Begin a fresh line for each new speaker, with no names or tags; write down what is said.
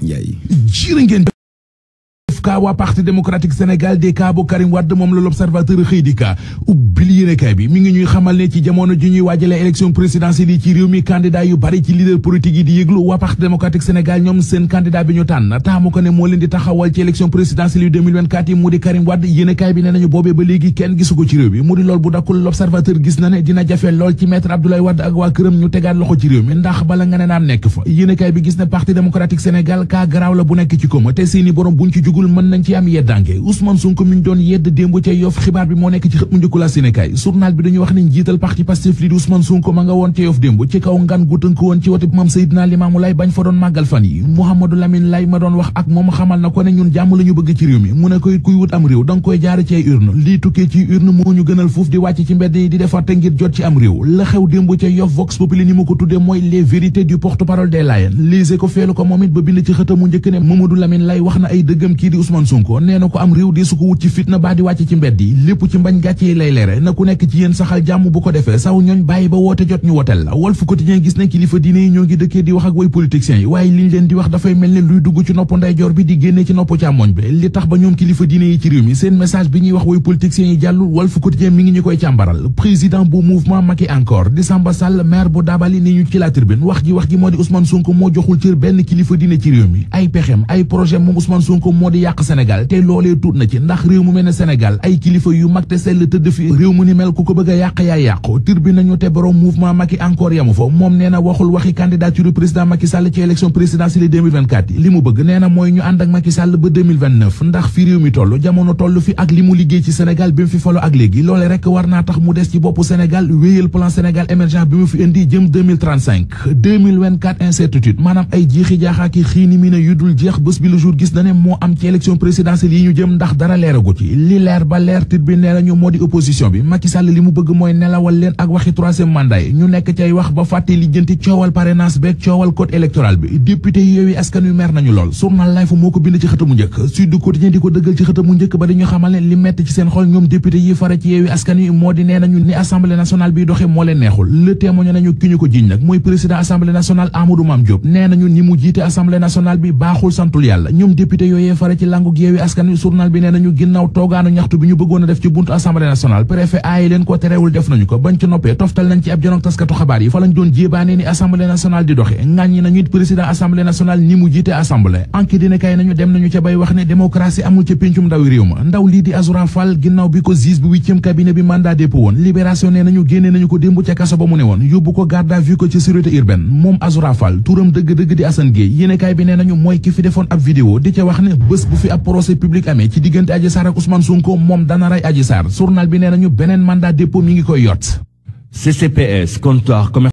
Ndiaye.
Jërë ngeen ka waa parti démocratique Sénégal des cas bu Karim Wade moom la l'observateur xëy di ka ubbil yéenekaay bi mi ngi ñuy xamal ne ci jamono ji ñuy waajale élection présidentielle yi ci réew mi candidat yu bari ci leader politique yi di yëglu waa parti démocratique Sénégal ñoom seen candidat bi ñu tànn taamu ko ne moo leen di taxawal ci élection présidentielle yu 2024 yi mu di Karim Wade yéenekaay bi nee nañu boobee ba léegi kenn gisu ko ci réew mi mu di lool bu dakkul l'observateur gis na ne dina jafe lool ci maître Abdoulaye Wade ak waa këram ñu tegaat loxo ci réew mi ndax bala nga ne naam nekk fa yéenekaay bi gis na parti démocratique Sénégal ka garaaw la bu nekk ci koma te seeni borom buñ ci jugul mën nañ ci am yeddange Ousmane Sonko mi ñu doon yedd démb ca Yoff xibaar bi moo nekk ci xët mu njëkk la Sénégal journal bi dañuy wax ne njiital parti Pastef li di Ousmane Sonko ma nga woon ca Yoff démb ci kaw ngan gu tënk woon ci wote Mame Seydina Limamou Laye bañ fa doon màggal fan yi Mouhamadou Lamine Laye ma doon wax ak moom xamal na ko ne ñun jàmm la ñu bëgg ci réew mi mu ne koy kuy wut am réew danga koy jaare ci ay urne lii tukkee ci urne moo ñu gënal fuuf di wàcc ci mbedd yi di defarte ngir jot ci am réew la xew démb ca Yoff Vox Populi ni ma ko tuddee mooy les vérités du porte-parole des Layènes lise ko feelu ko moom it ba bind ci xëtam mu njëkk ne Mamadou Lamine Laye wax na ay dëggam kii di Ousmane Sonko nee na ko am réew di su ko wut ci fitna baa di wàcc ci mbedd yi lépp ci mbañ gàcce yi lay leere na ku nekk ci yéen saxal jàmm bu ko defee saw ñooñ bàyyi ba woote jot ñu wotel la Walf Quotidien gis ne kilifa diine yi ñoo ngi dëkkee di wax ak way politiciens yi waaye liñ leen di wax dafay mel ne luy dugg ci nopp ndeyjoor bi di génne ci nopp càmmoñ bi li tax ba ñoom kilifa diine yi ci réew mi seen message bi ñuy wax way politiciens yi jàllul Walf Quotidien mi ngi ñu koy càmbaral président bu mouvement Macky encore di Samba Sall maire bu Dabali ni ñu ci la Tribune wax ji moo di Ousmane Sonko moo joxul cër benn kilifa diine ci réew mi ay pexem ay projet moom Ousmane Sonko moo di yàq Sénégal te loolee tuut na ci ndax réew mu mel ne Sénégal ay kilifa yu mag te sell tëdd fi réew mu ni mel ku ko bëgg a yàq yaa yàqu Tribune nañu te borom mouvement Macky encore yamu fa moom nee na waxul waxi candidature président Macky Sall ci élection présidentielle 2024 yi li mu bëgg nee na mooy ñu ànd ak Macky Sall ba 2029 ndax fi réew mi toll jamono toll fi ak li mu liggéey ci Sénégal bi mu fi falo ak léegi loole rek war naa tax mu des ci boppu Sénégal wéyal plan Sénégal émergent bi mu fi indi jëm 2024 incertitude maanaam ay jiixi jaaxaaki xiini mi ne yu dul jeex bés bi le jour gis na ne moo am ci élection présidentielle yi ñu jëm ndax dara leeragu ci li leer ba leer Tribune nee nañu moo di opposition bi Macky Sall li mu bëgg mooy nelawal leen ak waxi troisième mandat yi ñu nekk cay wax ba fàtte lijjanti coowal parrainage beeg coowal code électoral bi député yi Yewwi Askan Wi mer nañu lool journal Life moo ko bind ci xëtamu njëkk Sud Quotidien di ko dëggal ci xëtamu njëkk ba dañu xamal ne li metti ci seen xol ñoom député yi fare ci Yewwi Askan Wi moo di nee nañu ni assemblée nationale bi doxe moo leen neexul le témoigne nañu ki ñu ko jiñ nag mooy président assemblée nationale Amadou Mame Diop nee nañu ni mu jiite assemblée nationale bi baaxul santul yàlla ñoom député yooyee fare ci langu Yewwi Askan Wi journal bi nee nañu ginnaaw toogaanu ñaxtu bi ñu bëggoon a def ci buntu assemblée nationale préfet aayi leen ko terewul def nañu ko bañ ci noppee toftal nañ ci ab janook taskatu xabaar yi fa lañ doon jéebaane ni assemblée nationale di doxe ŋàññi nañu it président assemblée nationale ni mu jiite assemblée enquête dina kay nañu dem nañu ca bay wax ne démocratie amul ca péncum ndawi réew ma ndaw lii di Azoura Fall ginnaaw bi ko juge bu 8e cabinet bi mandat dépôt woon libération nee nañu génne nañu ko démb ca kaso ba mu ne woon yóbbu ko garde à vue ko ci sûreté urbaine moom Azoura Fall turam dëgg-dëgg di Assane Gueye yéenekaay bi nee nañu mooy ki fi defoon ab vidéo di ca wax ne bés bu fi ab procès public amee ci diggante Adji Sarr ak Ousmane Sonko moom dana rey Adji Sarr journal bi nee nañu beneen mandat dépôt mi ngi koy yott.
CCPS comptoir